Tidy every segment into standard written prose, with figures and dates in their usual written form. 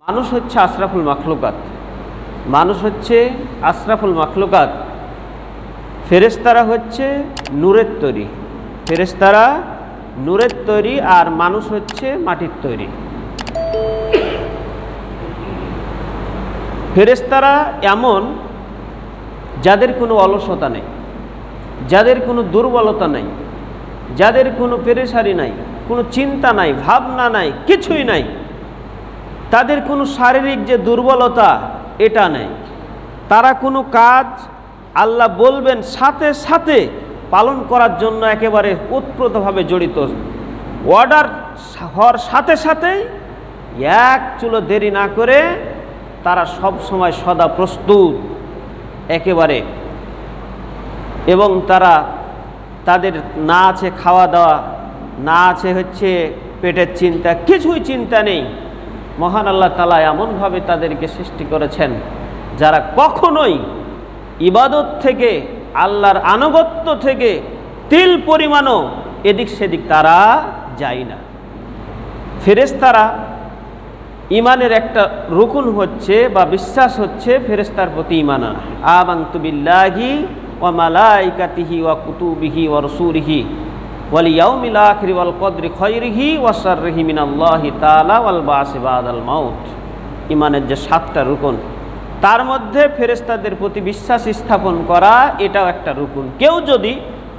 মানুষ হচ্ছে আশরাফুল মাখলুকাত, মানুষ হচ্ছে আশরাফুল মাখলুকাত। ফেরেশতারা হচ্ছে নূরের তৈরি, ফেরেশতারা নূরের তৈরি, আর মানুষ হচ্ছে মাটির তৈরি। ফেরেশতারা এমন যাদের কোনো অলসতা নেই, যাদের কোনো দুর্বলতা নেই, যাদের কোনো পেরেশানি নাই, কোনো চিন্তা নাই, ভাবনা নাই, কিছুই নাই, তাদের কোনো শারীরিক যে দুর্বলতা এটা নেই। তারা কোনো কাজ আল্লাহ বলবেন সাথে সাথে পালন করার জন্য একেবারে ওতপ্রোতভাবে জড়িত। অর্ডার হওয়ার সাথে সাথেই এক চুলো দেরি না করে তারা সব সময় সদা প্রস্তুত একেবারে। এবং তাদের না আছে খাওয়া দাওয়া, না আছে হচ্ছে পেটের চিন্তা, কিছুই চিন্তা নেই। মহান আল্লাহ তাআলা এমনভাবে তাদেরকে সৃষ্টি করেছেন যারা কখনোই ইবাদত থেকে, আল্লাহর আনুগত্য থেকে তিল পরিমাণও এদিক সেদিক তারা যায় না। ফেরেশতারা ইমানের একটা রুকুন হচ্ছে বা বিশ্বাস হচ্ছে ফেরেশতার প্রতি ঈমান আনা। আমানতু বিল্লাহি ওয়া মালাইকাতিহি ওয়া কুতুবিহি ওয়া রাসূলিহি ওয়াল ইয়াউমিল আখির ওয়াল কদরি খায়রিহি ওয়া শাররিহি মিনাল্লাহি তাআলা ওয়াল বাসি বাদাল মাউত। ইমানের যে 7টা রুকুন, তার মধ্যে ফেরেশতাদের প্রতি বিশ্বাস স্থাপন করা এটাও একটা রুকুন। কেউ যদি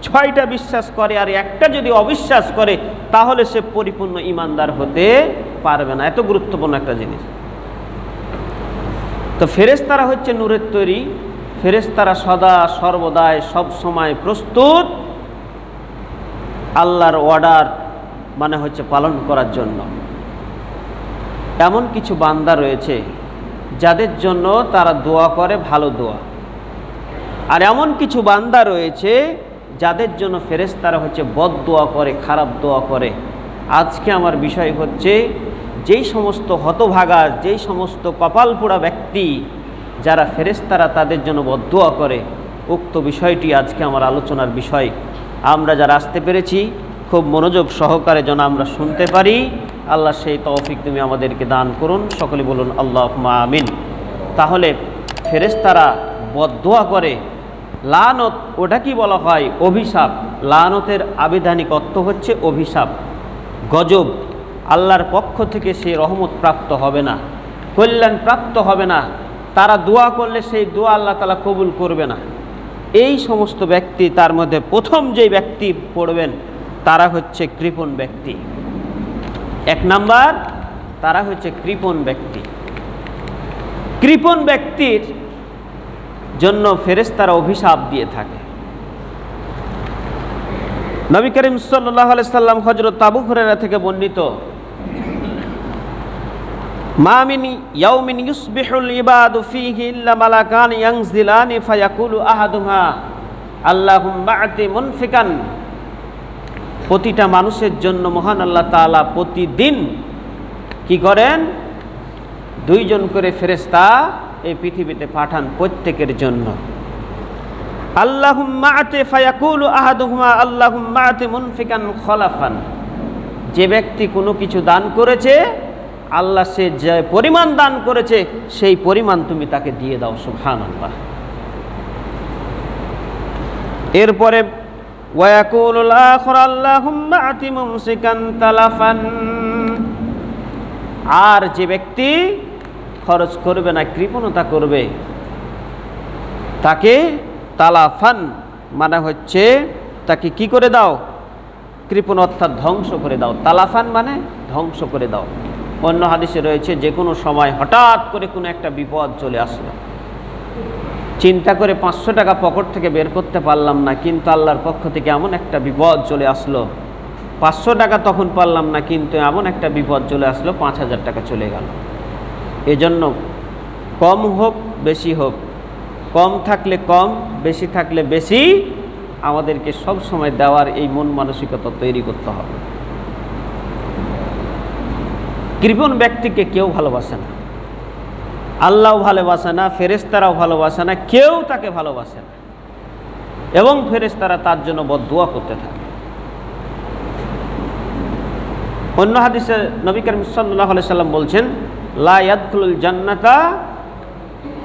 6টা বিশ্বাস করে আর একটা যদি অবিশ্বাস করে তাহলে সে পরিপূর্ণ ঈমানদার হতে পারবে না। এত গুরুত্বপূর্ণ একটা জিনিস। তো ফেরেশতারা হচ্ছে নূরের তৈরি, ফেরেশতারা সদা সর্বদাই সব সময় প্রস্তুত আল্লাহর অর্ডার মানে হচ্ছে পালন করার জন্য। এমন কিছু বান্দা রয়েছে যাদের জন্য তারা দোয়া করে ভালো দোয়া, আর এমন কিছু বান্দা রয়েছে যাদের জন্য ফেরেশতারা হচ্ছে বদদোয়া করে, খারাপ দোয়া করে। আজকে আমার বিষয় হচ্ছে যেই সমস্ত হতভাগা, যেই সমস্ত কপাল পোড়া ব্যক্তি যারা ফেরেশতারা তাদের জন্য বদদোয়া করে, উক্ত বিষয়টি আজকে আমার আলোচনার বিষয়। আমরা যারা আসতে পেরেছি খুব মনোযোগ সহকারে যেন আমরা শুনতে পারি। আল্লাহ সেই তৌফিক তুমি আমাদেরকে দান করুন। সকলে বলুন আল্লাহুম্মা আমিন। তাহলে ফেরেশতারা বদদোয়া করে। লানত ওটা কি বলা হয়? অভিশাপ। লানতের আবিধানিক অর্থ হচ্ছে অভিশাপ, গজব। আল্লাহর পক্ষ থেকে সে রহমত প্রাপ্ত হবে না, কল্যাণ প্রাপ্ত হবে না। তারা দোয়া করলে সেই দোয়া আল্লাহ তাআলা কবুল করবে না। এই সমস্ত ব্যক্তি, তার মধ্যে প্রথম যে ব্যক্তি পড়বেন তারা হচ্ছে কৃপণ ব্যক্তি। 1 নাম্বার, তারা হচ্ছে কৃপণ ব্যক্তি। কৃপণ ব্যক্তির জন্য ফেরেশতারা অভিশাপ দিয়ে থাকে। নবী করিম সাল্লাল্লাহু আলাইহি সাল্লাম হযরত আবু হুরায়রা থেকে বর্ণিত, মা মিন ইয়াউমিন ইউসবিহুল ইবাদু ফীহি ইল্লা মালাকান ইয়ানজিলানি ফায়াকুলু আহাদুহা আল্লাহুম্মা আতি মুনফিকান। প্রতিটা মানুষের জন্য মহান আল্লাহ তাআলা প্রতিদিন কি করেন? 2 জন করে ফেরেশতা এই পৃথিবীতে পাঠান প্রত্যেকের জন্য। আল্লাহুম্মা আতি ফায়াকুলু আহাদুহুমা আল্লাহুম্মা আতি মুনফিকান খলাফান। যে ব্যক্তি কোনো কিছু দান করেছে, আল্লাহ সে যে পরিমাণ দান করেছে সেই পরিমাণ তুমি তাকে দিয়ে দাও। সুবহানাল্লাহ। এরপরে ওয়ায়াকুলুল আখির আল্লাহুম্মা আতি মুমসিকান তালাফান। আর যে ব্যক্তি খরচ করবে না, কৃপণতা করবে, তাকে তালাফান মানে হচ্ছে তাকে কি করে দাও? কৃপণ অর্থাৎ ধ্বংস করে দাও। তালাফান মানে ধ্বংস করে দাও। অন্য হাদিসে রয়েছে যে কোনো সময় হঠাৎ করে কোনো একটা বিপদ চলে আসলো, চিন্তা করে 500 টাকা পকেট থেকে বের করতে পারলাম না, কিন্তু আল্লাহর পক্ষ থেকে এমন একটা বিপদ চলে আসলো, 500 টাকা তখন পারলাম না, কিন্তু এমন একটা বিপদ চলে আসলো 5000 টাকা চলে গেল। এজন্য কম হোক বেশি হোক, কম থাকলে কম, বেশি থাকলে বেশি, আমাদেরকে সব সময় দেওয়ার এই মন মানসিকতা তৈরি করতে হবে। কৃপণ ব্যক্তিকে কেউ ভালোবাসে না, আল্লাহও ভালোবাসে না, ফেরেশতারাও ভালোবাসে না, কেউ তাকে ভালোবাসে না, এবং ফেরেশতারা তার জন্য বদদোয়া করতে থাকে। অন্য হাদিসে নবী করিম সাল্লাল্লাহু আলাইহি সাল্লাম বলছেন, লা ইয়াদখুলুল জান্নাতা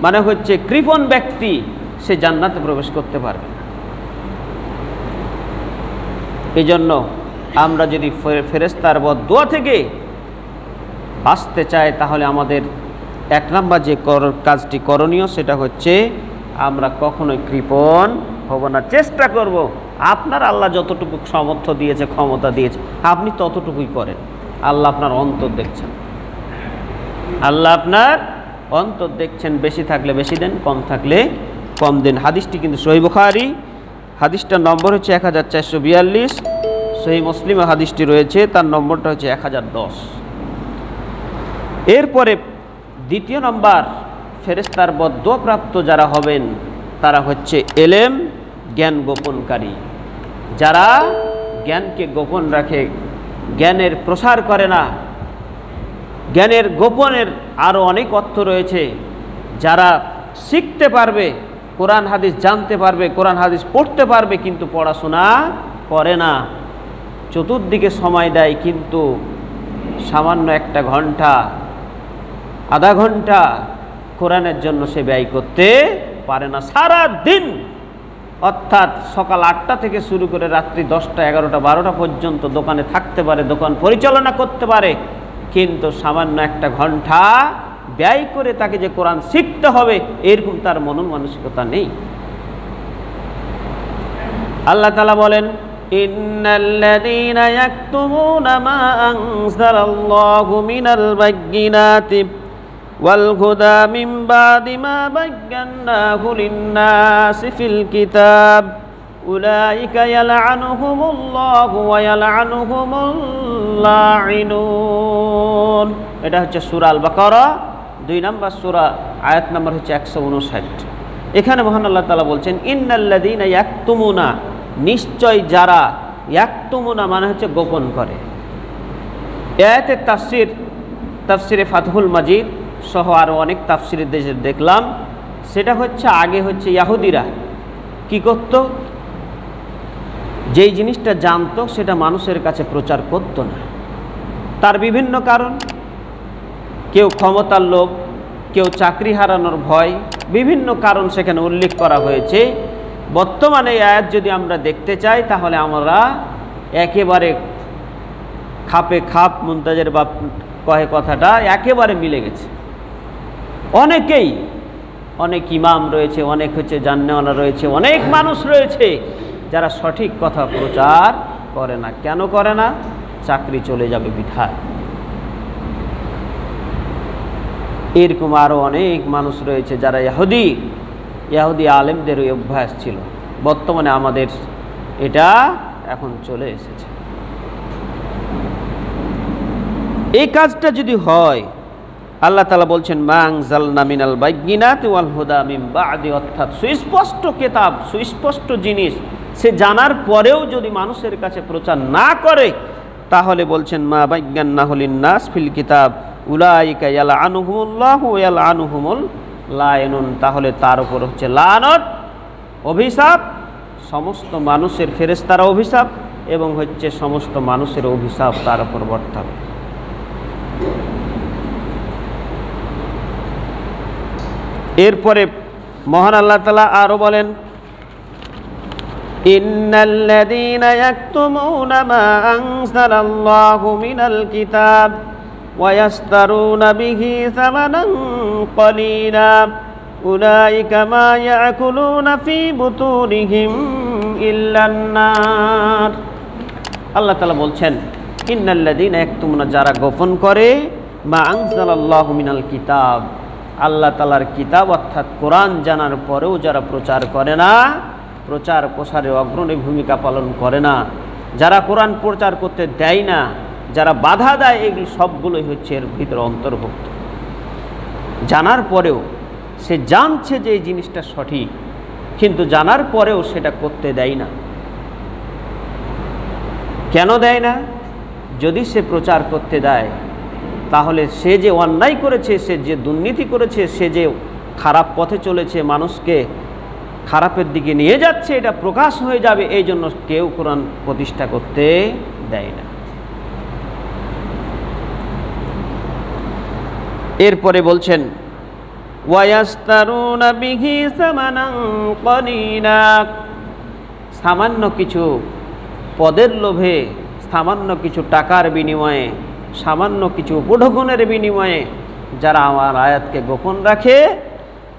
মানে হচ্ছে কৃপণ ব্যক্তি, সে জান্নাতে প্রবেশ করতে পারবে না। এই জন্য আমরা যদি ফেরেশতার বদদুয়া থেকে বাঁচতে চাই, তাহলে আমাদের এক নম্বর যে কাজটি করণীয় সেটা হচ্ছে আমরা কখনোই কৃপণ হব না। চেষ্টা করব আপনার আল্লাহ যতটুকু সামর্থ্য দিয়েছে, ক্ষমতা দিয়েছে, আপনি ততটুকুই করেন। আল্লাহ আপনার অন্তর দেখছেন, আল্লাহ আপনার অন্তর দেখছেন। বেশি থাকলে বেশি দেন, কম থাকলে কম দেন। হাদিসটি কিন্তু সহিহ বুখারী, হাদিসটার নম্বর হচ্ছে 1442। সহিহ মুসলিমে হাদিসটি রয়েছে, তার নম্বরটা হচ্ছে 1010। এরপরে দ্বিতীয় নম্বর, ফেরেশতার বদদুয়া প্রাপ্ত যারা হবেন তারা হচ্ছে এলেম, জ্ঞান গোপনকারী। যারা জ্ঞানকে গোপন রাখে, জ্ঞানের প্রসার করে না। জ্ঞানের গোপনের আরও অনেক অর্থ রয়েছে। যারা শিখতে পারবে, কোরআন হাদিস জানতে পারবে, কোরআন হাদিস পড়তে পারবে, কিন্তু পড়াশোনা করে না, চতুর্দিকে সময় দেয়, কিন্তু সামান্য একটা ঘন্টা, আধা ঘন্টা কোরআনের জন্য সে ব্যয় করতে পারে না। সারা দিন, অর্থাৎ সকাল 8টা থেকে শুরু করে রাত্রি 10টা, 11টা, 12টা পর্যন্ত দোকানে থাকতে পারে, দোকান পরিচালনা করতে পারে, কিন্তু সামান্য একটা ঘন্টা ব্যয় করে তাকে যে কোরআন শিখতে হবে এরকম তার মন মানসিকতা নেই। আল্লাহ তাআলা বলেন, ইন্নাল্লাযীনা ইয়াকতুমুনা মা আনজালাল্লাহু মিনাল বায়্যিনাতি ওয়াল হুদা মিন বাদি মা বায়্যানাহু লিন-নাসি ফিল কিতাব উলাইকা ইয়ালআনুহুমুল্লাহু ওয়া ইয়ালআনুহুমুল লাঈনুন। এটা হচ্ছে সূরা আল বাকারা 2 নম্বর সূরা, আয়াত নম্বর হচ্ছে 159। এখানে মহান আল্লাহ তাআলা বলছেন, ইন্নাল্লাযীনা ইয়াকতুমুনা, নিশ্চয় যারা, ইয়াকতুমুনা মানে হচ্ছে গোপন করে। আয়াতের তাফসিরে ফাতহুল মাজিদ সহ আরও অনেক তাফসিরের দেশে দেখলাম, সেটা হচ্ছে আগে হচ্ছে ইহুদিরা কি করত, যেই জিনিসটা জানতো সেটা মানুষের কাছে প্রচার করত না। তার বিভিন্ন কারণ, কেউ ক্ষমতার লোভ, কেউ চাকরি হারানোর ভয়, বিভিন্ন কারণ সেখানে উল্লেখ করা হয়েছে। বর্তমানে এই আয়াত যদি আমরা দেখতে চাই, তাহলে আমরা একেবারে খাপে খাপ, মুনতাজের বাপ কহে কথাটা একেবারে মিলে গেছে। অনেকেই, অনেক ইমাম রয়েছে, অনেক হচ্ছে জান্নেওয়ালা রয়েছে, অনেক মানুষ রয়েছে যারা সঠিক কথা প্রচার করে না। কেন করে না? চাকরি চলে যাবে বিধায়। এরকম আরও অনেক মানুষ রয়েছে যারা ইহুদি আলেমদের ওই অভ্যাস ছিল। বর্তমানে আমাদের এটা এখন চলে এসেছে। এই কাজটা যদি হয়, আল্লাহ তাআলা বলছেন, মা আনজালনা মিনাল বায়্যিনাতি ওয়াল হুদা মিন বাদি, অর্থাৎ সুস্পষ্ট কিতাব, সুস্পষ্ট জিনিস সে জানার পরেও যদি মানুষের কাছে প্রচার না করে, তাহলে বলছেন, মা বায়্যানাহু লিন-নাস ফিল কিতাব উলাইকা ইয়ালআনুহুমুল্লাহু ওয়া ইয়ালআনুহুমুল লাঈনুন। তাহলে তার উপর হচ্ছে লানত, অভিশাপ, সমস্ত মানুষের, ফেরেশতারা অভিশাপ, এবং হচ্ছে সমস্ত মানুষের অভিশাপ তার উপর বর্তাবে। এরপরে মহান আল্লাহ তাআলা আরো বলেন, ইন্নাল্লাযীনা ইয়াকতুমুনা মা আনজালাল্লাহু মিনাল কিতাব ওয়া ইয়াশতারুনা বিহি সামানান ক্বালীলা উলাইকা মা ইয়াকুলুনা ফি বুতুনিহিম ইল্লান নার। আল্লাহ তাআলা বলছেন, ইন্নাল্লাযীনা ইয়াকতুমুনা, যারা গোপন করে, মা আনজালাল্লাহু মিনাল কিতাব, আল্লাহ তাআলার কিতাব অর্থাৎ কোরআন জানার পরেও যারা প্রচার করে না, প্রচার প্রসারে অগ্রণী ভূমিকা পালন করে না, যারা কোরআন প্রচার করতে দেয় না, যারা বাধা দেয়, এগুলো সবগুলোই হচ্ছে এর ভিতরে অন্তর্ভুক্ত। জানার পরেও সে জানছে যে এই জিনিসটা সঠিক, কিন্তু জানার পরেও সেটা করতে দেয় না। কেন দেয় না? যদি সে প্রচার করতে দেয়, তাহলে সে যে অন্যায় করেছে, সে যে দুর্নীতি করেছে, সে যে খারাপ পথে চলেছে, মানুষকে খারাপের দিকে নিয়ে যাচ্ছে, এটা প্রকাশ হয়ে যাবে। এই জন্য কেউ কোরআন প্রতিষ্ঠা করতে দেয় না। এরপরে বলছেন ওয়ায়াস্তারুনা বিহি সামানান কলিলা, সামান্য কিছু পদের লোভে, সামান্য কিছু টাকার বিনিময়ে, সামান্য কিছু উপঢৌকনের বিনিময়ে যারা আমার আয়াতকে গোপন রাখে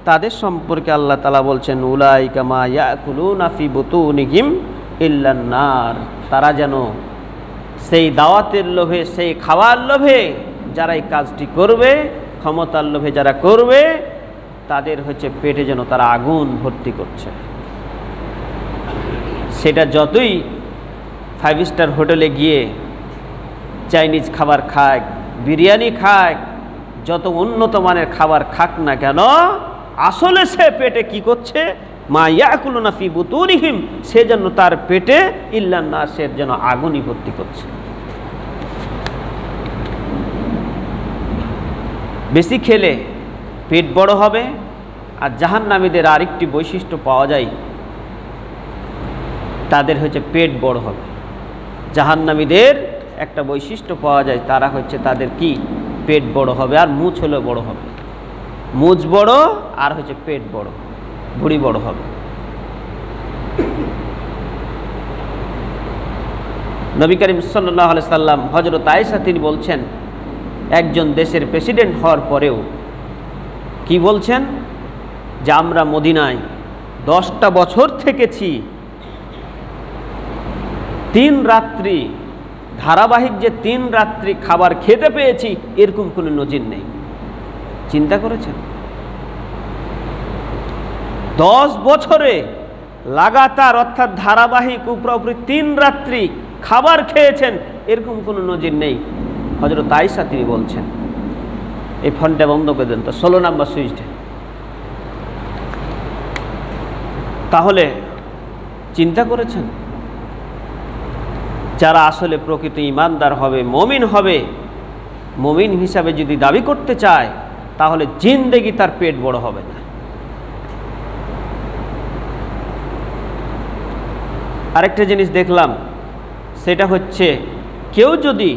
তাদের সম্পর্কে আল্লাহ তাআলা বলছেন উলাইকা মা ইয়াকুলুনা ফি বুতুনিহিম ইল্লান নার, তারা যেন সেই দাওয়াতের লোভে, সেই খাওয়ার লোভে যারা এই কাজটি করবে, ক্ষমতার লোভে যারা করবে, তাদের হচ্ছে পেটে যেন তারা আগুন ভর্তি করছে। সেটা যতই 5 স্টার হোটেলে গিয়ে চাইনিজ খাবার খাক, বিরিয়ানি খাক, যত উন্নত মানের খাবার খাক না কেন, আসলে সে পেটে কি করছে, মা ইয়াকুলুনা ফি বুতুনিহিম, সে যেন তার পেটে ইল্লান নার, সে যেন আগুনই ভর্তি করছে। বেশি খেলে পেট বড় হবে। আর জাহান্নামীদের আরেকটি বৈশিষ্ট্য পাওয়া যায়, তাদের হচ্ছে পেট বড় হবে। জাহান্নামীদের একটা বৈশিষ্ট্য পাওয়া যায়, তারা হচ্ছে তাদের কি পেট বড় হবে, আর মুছ হলেও বড় হবে। মুছ বড় আর হচ্ছে পেট বড়, ভুঁড়ি বড় হবে। নবী করিম সাল্লাল্লাহু আলাইহি সাল্লাম হযরত আয়েশা তিনি বলছেন, একজন দেশের প্রেসিডেন্ট হওয়ার পরেও কি বলছেন যে আমরা মদিনায় 10টা বছর থেকেছি, 3 রাত্রি ধারাবাহিক যে 3 রাত্রি খাবার খেতে পেয়েছি, এরকম কোনো নজির নেই। চিন্তা করেছেন? 10 বছরে লাগাতার অর্থাৎ ধারাবাহিক উপরি 3 রাত্রি খাবার খেয়েছেন, এরকম কোনো নজির নেই। হযরত আয়েশা তিনি বলছেন, এই ফোনটা বন্ধ করে দেন তো, 16 নাম্বার সুইচটা। তাহলে চিন্তা করেছেন, যারা আসলে প্রকৃত ঈমানদার হবে, মুমিন হবে, মুমিন হিসাবে যদি দাবি করতে চায়, তাহলে জিন্দেগি তার পেট বড় হবে না। আরেকটা জিনিস দেখলাম, সেটা হচ্ছে কেউ যদি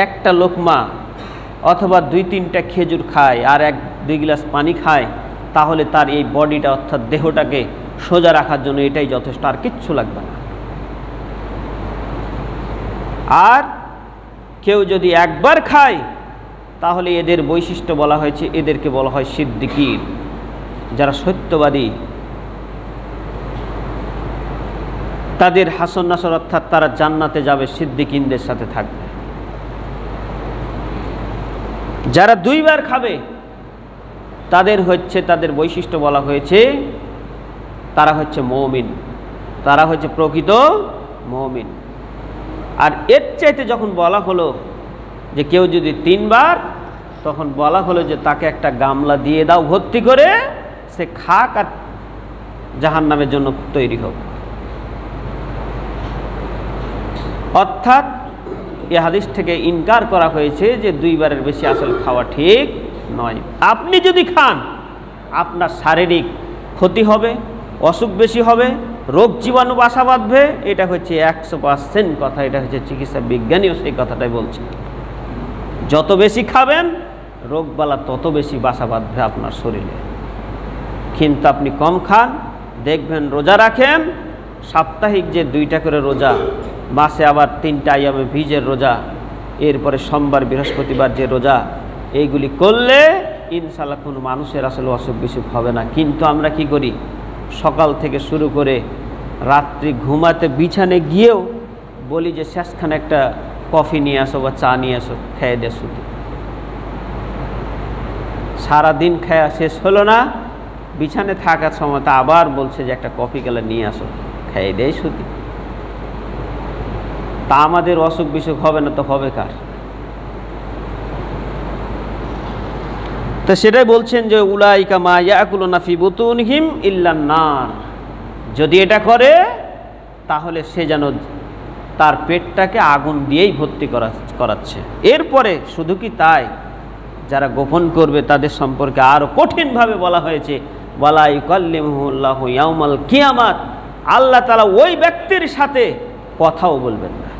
একটা লোকমা অথবা 2-3টা খেজুর খায় আর 1-2 গ্লাস পানি খায়, তাহলে তার এই বডিটা অর্থাৎ দেহটাকে সোজা রাখার জন্য এটাই যথেষ্ট, আর কিচ্ছু লাগবে না। আর কেউ যদি একবার খায়, তাহলে এদের বৈশিষ্ট্য বলা হয়েছে, এদেরকে বলা হয় সিদ্দিকিন, যারা সত্যবাদী। তাদের হাসন নাসর অর্থাৎ তারা জান্নাতে যাবে, সিদ্দিকিনদের সাথে থাকবে। যারা 2 বার খাবে, তাদের হচ্ছে, তাদের বৈশিষ্ট্য বলা হয়েছে, তারা হচ্ছে মুমিন, তারা হচ্ছে প্রকৃত মুমিন। আর এর চাইতে যখন বলা হলো যে কেউ যদি 3 বার, তখন বলা হলো যে তাকে একটা গামলা দিয়ে দাও ভর্তি করে, সে খাক আর জাহান্নামের জন্য তৈরি হোক। অর্থাৎ এই হাদিস থেকে ইনকার করা হয়েছে যে 2 বারের বেশি আসলে খাওয়া ঠিক নয়। আপনি যদি খান, আপনার শারীরিক ক্ষতি হবে, অসুখ বেশি হবে, রোগ জীবাণু বাসা বাঁধবে। এটা হচ্ছে 100% কথা, এটা হচ্ছে চিকিৎসা বিজ্ঞানীও সেই কথাটাই বলছে। যত বেশি খাবেন, রোগবালা তত বেশি বাসা বাঁধবে আপনার শরীরে। কিন্তু আপনি কম খান, দেখবেন রোজা রাখেন, সাপ্তাহিক যে 2টা করে রোজা, মাসে আবার 3টা আইয়ামে ভিজের রোজা, এরপরে সোমবার বৃহস্পতিবার যে রোজা, এইগুলি করলে ইনশাআল্লাহ কোনো মানুষের আসলে অসুখ বিসুখ হবে না। কিন্তু আমরা কি করি, সকাল থেকে শুরু করে রাত্রি ঘুমাতে বিছানে গিয়েও বলি যে শেষখানে একটা কফি নিয়ে আসো বা চা নিয়ে আসো, খেয়ে দে শুধু। সারাদিন খাওয়া শেষ হলো না, বিছানে থাকার সময় তা আবার বলছে যে একটা কফি গেলে নিয়ে আসো, খেয়ে দেয় শুধু। তা আমাদের অসুখ বিসুখ হবে না তো হবে কার? তো সেটাই বলছেন যে উলাইকা মা ইয়াকুলুনা ফি বুতুনহিম ইল্লান নার, যদি এটা করে তাহলে সে যেন তার পেটটাকে আগুন দিয়েই ভর্তি করাচ্ছে। এরপরে শুধু কি তাই, যারা গোপন করবে তাদের সম্পর্কে আরও কঠিনভাবে বলা হয়েছে, ওয়ালা ইউকাল্লিমুহুল্লাহু ইয়াউমাল কিয়ামাত, আল্লাহ তাআলা ওই ব্যক্তির সাথে কথাও বলবেন না।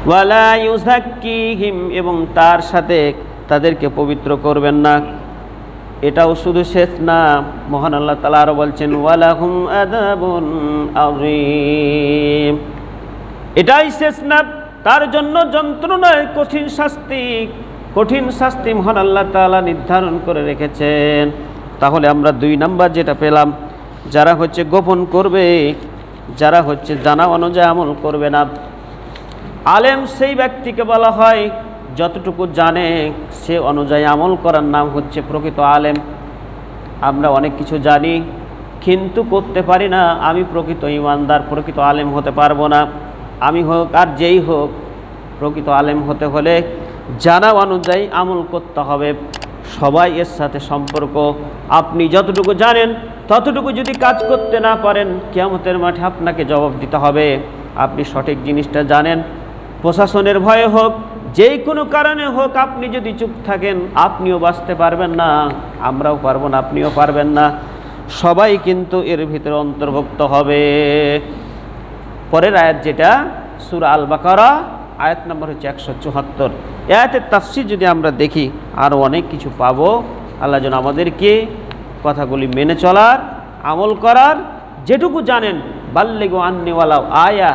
ওয়ালা ইউযাক্কিহিম, এবং তার সাথে তাদেরকে পবিত্র করবেন না। এটাও শুধু শেষ না, মহান আল্লাহ তাআলা আরো বলছেন ওয়ালাহুম আযাবুন আযীম। এটাই শেষ না, তার জন্য যন্ত্রণায় কঠিন শাস্তি মহান আল্লাহ তাআলা নির্ধারণ করে রেখেছেন। তাহলে আমরা 2 নাম্বার যেটা পেলাম, যারা হচ্ছে গোপন করবে, যারা হচ্ছে জানা অনুযায়ী আমল করবে না। আলেম সেই ব্যক্তিকে বলা হয় যতটুকু জানে সে অনুযায়ী আমল করার নাম হচ্ছে প্রকৃত আলেম। আমরা অনেক কিছু জানি কিন্তু করতে পারি না, আমি প্রকৃত ইমানদার, প্রকৃত আলেম হতে পারবো না। আমি হোক আর যেই হোক, প্রকৃত আলেম হতে হলে জানা অনুযায়ী আমল করতে হবে। সবাই এর সাথে সম্পর্ক। আপনি যতটুকু জানেন ততটুকু যদি কাজ করতে না পারেন, কিয়ামতের মাঠে আপনাকে জবাব দিতে হবে। আপনি সঠিক জিনিসটা জানেন, প্রশাসনের ভয়ে হোক, যেই কোনো কারণে হোক, আপনি যদি চুপ থাকেন আপনিও বাঁচতে পারবেন না, আমরাও পারবো না, আপনিও পারবেন না। সবাই কিন্তু এর ভিতরে অন্তর্ভুক্ত হবে। পরের আয়াত যেটা সূরা আল বাকারা, আয়াত নম্বর হচ্ছে 174। আয়াতের তাফসীর যদি আমরা দেখি আরও অনেক কিছু পাবো। আল্লাহ যেন আমাদেরকে কথাগুলি মেনে চলার, আমল করার, যেটুকু জানেন বাল্লিগু আন্নী ওয়ালাউ আয়া,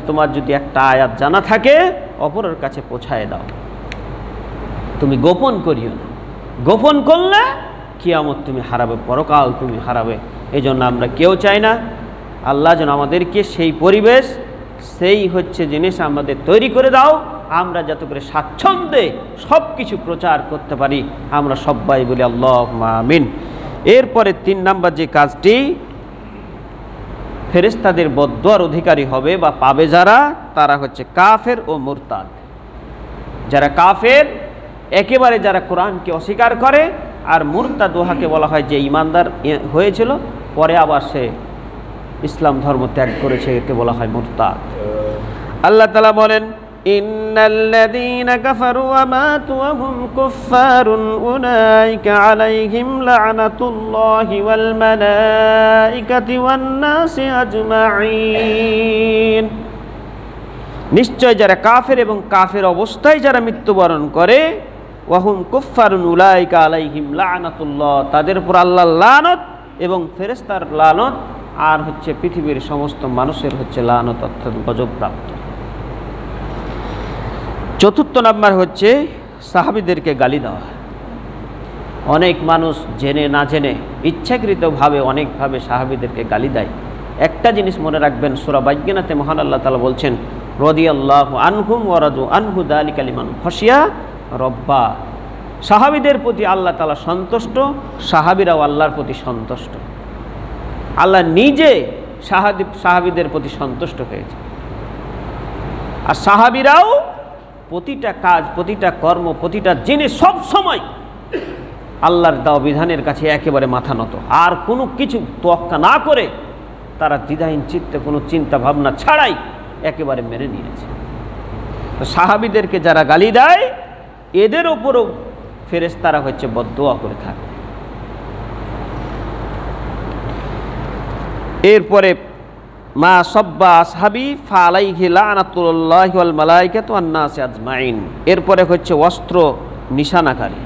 তোমার যদি একটা আয়াত জানা থাকে অপরের কাছে পৌঁছায় দাও, তুমি গোপন করিও না। গোপন করলে কিয়ামত তুমি হারাবে, পরকাল তুমি হারাবে। এই জন্য আমরা কেউ চাই না। আল্লাহ যেন আমাদেরকে সেই পরিবেশ, সেই হচ্ছে জিনিস আমাদের তৈরি করে দাও, আমরা যাতে করে স্বাচ্ছন্দ্যে সব কিছু প্রচার করতে পারি। আমরা সবাই বলি আল্লাহুম্মা আমিন। এরপরে 3 নাম্বার যে কাজটি, ফেরেশতাদের বদদুয়ার অধিকারী হবে বা পাবে যারা, তারা হচ্ছে কাফের ও মুরতাদ। যারা কাফের, একেবারে যারা কোরআনকে অস্বীকার করে, আর মুরতাদ উহাকে বলা হয় যে ইমানদার হয়েছিল পরে আবার সে ইসলাম ধর্ম ত্যাগ করেছে, একে বলা হয় মুরতাদ। আল্লাহ তাআলা বলেন ইন্নাল্লাযীনা কাফারু ওয়া মাতু ওয়া হুম কুফফারুন উলাইকা আলাইহিম লা'নাতুল্লাহি ওয়াল মালাইকাতি ওয়ান নাসি আজমাইন। নিশ্চয় যারা কাফের এবং কাফের অবস্থায় যারা মৃত্যুবরণ করে, ওয়া হুম কুফফারুন উলাইকা আলাইহিম লা'নাতুল্লাহ, তাদের উপর আল্লাহর লানত এবং ফেরেশতার লানত, আর হচ্ছে পৃথিবীর সমস্ত মানুষের হচ্ছে লানত, অর্থাৎ গজবপ্রাপ্ত। 4 নাম্বার হচ্ছে সাহাবীদেরকে গালি দেওয়া। অনেক মানুষ জেনে না জেনে ইচ্ছাকৃতভাবে অনেকভাবে সাহাবীদেরকে গালি দেয়। একটা জিনিস মনে রাখবেন, সূরা বাইয়িনাতে মহান আল্লাহ তাআলা বলছেন রাদিয়াল্লাহু আনহুম ওয়া রাদু আনহু যালিকা লিমান খাশিয়া রব্বা। সাহাবীদের প্রতি আল্লাহ তাআলা সন্তুষ্ট, সাহাবীরাও আল্লাহর প্রতি সন্তুষ্ট। আল্লাহ নিজে সাহাবীদের প্রতি সন্তুষ্ট হয়েছে, আর সাহাবীরাও প্রতিটা কাজ, প্রতিটা কর্ম, প্রতিটা জিনিস সব সময় আল্লাহর দেওয়া বিধানের কাছে একেবারে মাথা নত, আর কোনো কিছু তোয়াক্কা না করে তারা দ্বিধাহীন চিত্তে কোনো চিন্তা ভাবনা ছাড়াই একেবারে মেনে নিয়েছে। তো সাহাবীদেরকে যারা গালি দেয়, এদের ওপরও ফেরেশতারা হচ্ছে বদদুয়া করে থাকে। এরপরে মা সাব্বা আসহাবি ফালাইহি লানাতুল্লাহি ওয়াল মালাইকাতু ওয়ান নাসি আজমাইন। এরপরে হচ্ছে অস্ত্র নিশানাকারী।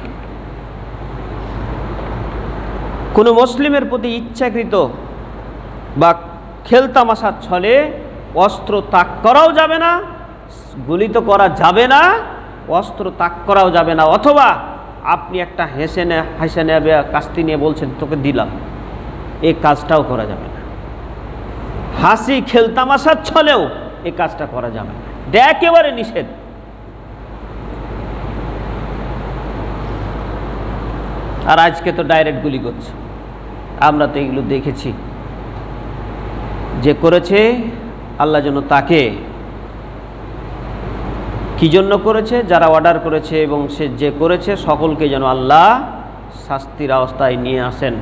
কোনো মুসলিমের প্রতি ইচ্ছাকৃত বা খেলতামাশার ছলে অস্ত্র তাক করাও যাবে না, গুলি তো করা যাবে না, অস্ত্র তাক করাও যাবে না। অথবা আপনি একটা হেসে নেবে কাস্তি নিয়ে বলছেন তোকে দিলাম, এই কাজটাও করা যাবে না। হাসি খেলতামাশার ছলেও এই কাজটা করা যাবে না, একেবারে নিষেধ। আর আজকে তো ডাইরেক্ট গুলি করছে, আমরা তো এগুলো দেখেছি। যে করেছে আল্লাহ যেন তাকে, কি জন্য করেছে, যারা অর্ডার করেছে এবং সে যে করেছে সকলকে যেন আল্লাহ শাস্তির আওস্থায় নিয়ে আসেন।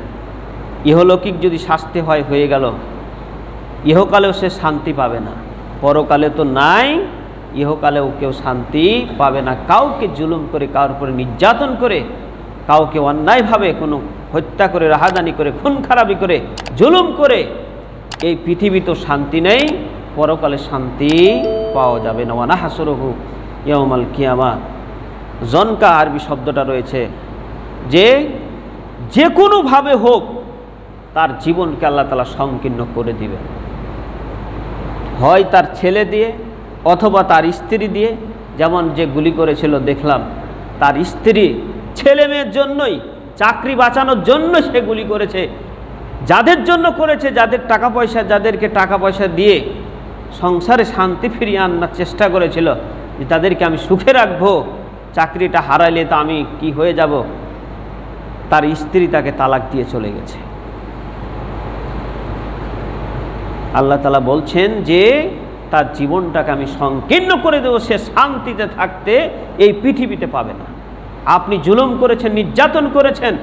ইহলৌকিক যদি শাস্তি হয় হয়ে গেল, ইহকালেও সে শান্তি পাবে না, পরকালে তো নাই, ইহকালেও কেউ শান্তি পাবে না। কাউকে জুলুম করে, কারোর উপরে নির্যাতন করে, কাউকে অন্যায়ভাবে কোনো হত্যা করে, রাহাজানি করে, খুন খারাপি করে, জুলুম করে এই পৃথিবী তো শান্তি নেই, পরকালে শান্তি পাওয়া যাবে না। ওয়া নাহশুরুহু ইয়াউমাল কিয়ামা, জনকা আরবি শব্দটা রয়েছে যে কোনোভাবে হোক তার জীবনকে আল্লাহ তাআলা সংকীর্ণ করে দিবেন, হয় তার ছেলে দিয়ে অথবা তার স্ত্রী দিয়ে। যেমন যে গুলি করেছিল দেখলাম, তার স্ত্রী ছেলে মেয়ের জন্যই, চাকরি বাঁচানোর জন্য সে গুলি করেছে। যাদের জন্য করেছে, যাদের টাকা পয়সা, যাদেরকে টাকা পয়সা দিয়ে সংসারে শান্তি ফিরিয়ে আনার চেষ্টা করেছিল, যে তাদেরকে আমি সুখে রাখবো, চাকরিটা হারাইলে তো আমি কি হয়ে যাব, তার স্ত্রী তাকে তালাক দিয়ে চলে গেছে। আল্লাহ তাআলা বলছেন যে তার জীবনটাকে আমি সংকীর্ণ করে দেবো, সে শান্তিতে থাকতে এই পৃথিবীতে পাবে না। আপনি জুলুম করেছেন, নির্যাতন করেছেন,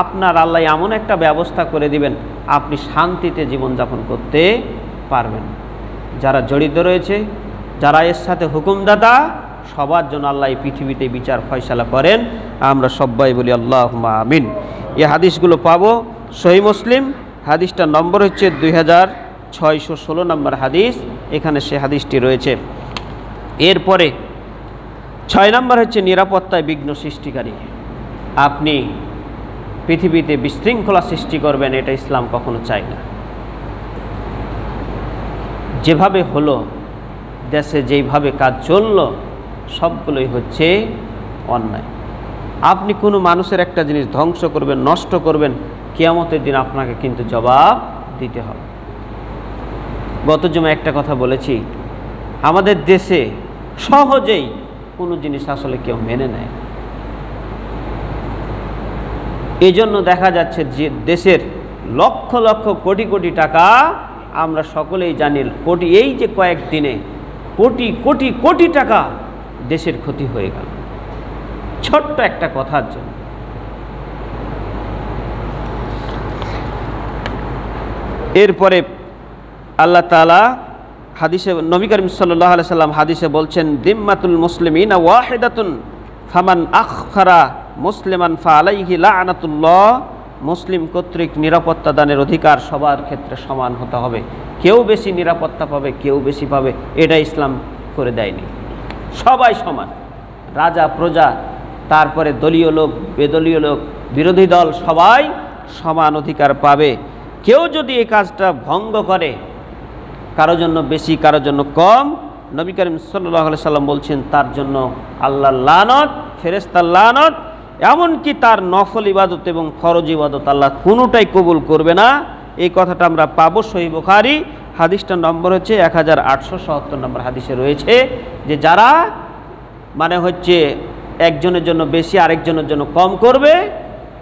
আপনার আল্লাহ এমন একটা ব্যবস্থা করে দিবেন, আপনি শান্তিতে জীবনযাপন করতে পারবেন। যারা জড়িত রয়েছে, যারা এর সাথে হুকুমদাতা, সবার জন্য আল্লাহ এই পৃথিবীতে বিচার ফয়সালা করেন। আমরা সবাই বলি আল্লাহুম্মা আমিন। এই হাদিসগুলো পাবো সহিহ মুসলিম, হাদিসটার নম্বর হচ্ছে 2616 নম্বর হাদিস, এখানে সে হাদিসটি রয়েছে। এরপরে 6 নম্বর হচ্ছে নিরাপত্তায় বিঘ্ন সৃষ্টিকারী। আপনি পৃথিবীতে বিশৃঙ্খলা সৃষ্টি করবেন, এটা ইসলাম কখনো চায় না। যেভাবে হলো, দেশে যেইভাবে কাজ চলল, সবগুলোই হচ্ছে অন্যায়। আপনি কোনো মানুষের একটা জিনিস ধ্বংস করবেন, নষ্ট করবেন, কিয়ামতের দিন আপনাকে কিন্তু জবাব দিতে হবে। গত জুমায় একটা কথা বলেছি, আমাদের দেশে সহজেই কোনো জিনিস আসলে কেউ মেনে নেয়। এই জন্য দেখা যাচ্ছে যে দেশের লক্ষ লক্ষ কোটি কোটি টাকা, আমরা সকলেই জানি, কোটি, এই যে কয়েকদিনে কোটি কোটি কোটি টাকা দেশের ক্ষতি হয়ে গেল ছোট্ট একটা কথার জন্য। এরপরে আল্লাহ তাআলা হাদিসে, নবী করিম সাল্লাল্লাহু আলাইহি সাল্লাম হাদিসে বলছেন, দিম্মাতুল মুসলিমিনা ওয়াহিদাতুন ফামান আখখারা মুসলিমান ফাআলাইহি লা'নাতুল্লাহ। মুসলিম কর্তৃক নিরাপত্তা দানের অধিকার সবার ক্ষেত্রে সমান হতে হবে। কেউ বেশি নিরাপত্তা পাবে, কেউ বেশি পাবে, এটা ইসলাম করে দেয়নি। সবাই সমান, রাজা প্রজা, তারপরে দলীয় লোক, বেদলীয় লোক, বিরোধী দল, সবাই সমান অধিকার পাবে। কেউ যদি এই কাজটা ভঙ্গ করে, কারো জন্য বেশি, কারো জন্য কম, নবী করিম সাল্লাল্লাহু আলাইহি সাল্লাম বলছেন তার জন্য আল্লাহর লানত, ফেরেশতার লানত, এমনকি তার নফল ইবাদত এবং ফরজ ইবাদত আল্লাহ কোনোটাই কবুল করবে না। এই কথাটা আমরা পাবো সহিহ বুখারী, হাদিসটার নম্বর হচ্ছে 1877 নম্বর হাদিসে রয়েছে, যে যারা মানে হচ্ছে একজনের জন্য বেশি আরেকজনের জন্য কম করবে,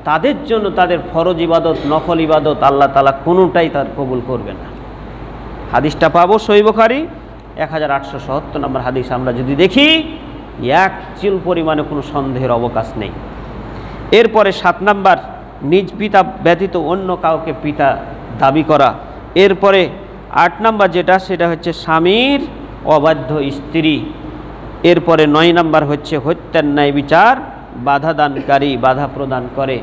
তাদের জন্য তাদের ফরজ ইবাদত, নফল ইবাদত আল্লাহ তাআলা কোনোটাই তার কবুল করবে না। হাদিসটা পাবো সহিহ বুখারী 1877 নম্বর হাদিস। আমরা যদি দেখি, এক চিল পরিমাণে কোনো সন্দেহের অবকাশ নেই। এরপরে 7 নাম্বার, নিজ পিতা ব্যতীত অন্য কাউকে পিতা দাবি করা। এরপরে 8 নাম্বার যেটা, সেটা হচ্ছে স্বামীর অবাধ্য স্ত্রী। এরপরে 9 নাম্বার হচ্ছে হত্যার ন্যায় বিচার বাধা দানকারী, বাধা প্রদান করে।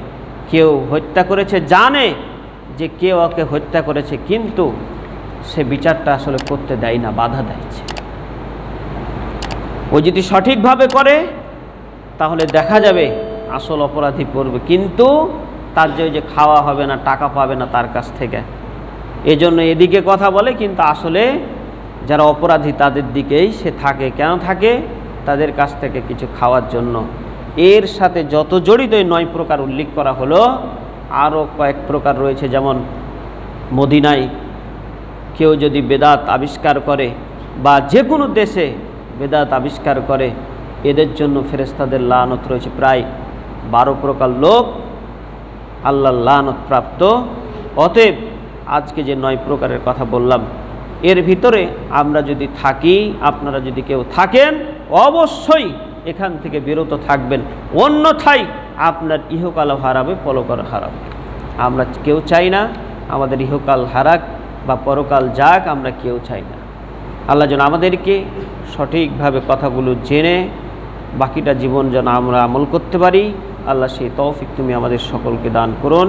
কেউ হত্যা করেছে, জানে যে কেউ ওকে হত্যা করেছে, কিন্তু সে বিচারটা আসলে করতে দেয় না, বাধা দিচ্ছে। ও যদি সঠিকভাবে করে তাহলে দেখা যাবে আসল অপরাধী পড়বে, কিন্তু তার যে খাওয়া হবে না, টাকা পাবে না তার কাছ থেকে। এজন্য এদিকে কথা বলে, কিন্তু আসলে যারা অপরাধী তাদের দিকেই সে থাকে। কেন থাকে? তাদের কাছ থেকে কিছু খাওয়ার জন্য। এর সাথে যত জড়িত 9 প্রকার উল্লেখ করা হলো, আরও কয়েক প্রকার রয়েছে। যেমন মদিনায় কেউ যদি বেদাত আবিষ্কার করে, বা যে কোনো দেশে বেদাত আবিষ্কার করে, এদের জন্য ফেরেশতাদের লানত রয়েছে। প্রায় 12 প্রকার লোক আল্লাহর লানত প্রাপ্ত। অতএব আজকে যে 9 প্রকারের কথা বললাম, এর ভিতরে আমরা যদি থাকি, আপনারা যদি কেউ থাকেন, অবশ্যই এখান থেকে বিরত থাকবেন। অন্যথায় আপনার ইহকালও হারাবে, পরকাল হারাবে। আমরা কেউ চাই না আমাদের ইহকাল হারাক বা পরকাল যাক, আমরা কেউ চাই না। আল্লাহ যেন আমাদেরকে সঠিকভাবে কথাগুলো জেনে বাকিটা জীবন যেন আমরা আমল করতে পারি, আল্লাহ সেই তৌফিক তুমি আমাদের সকলকে দান করুন।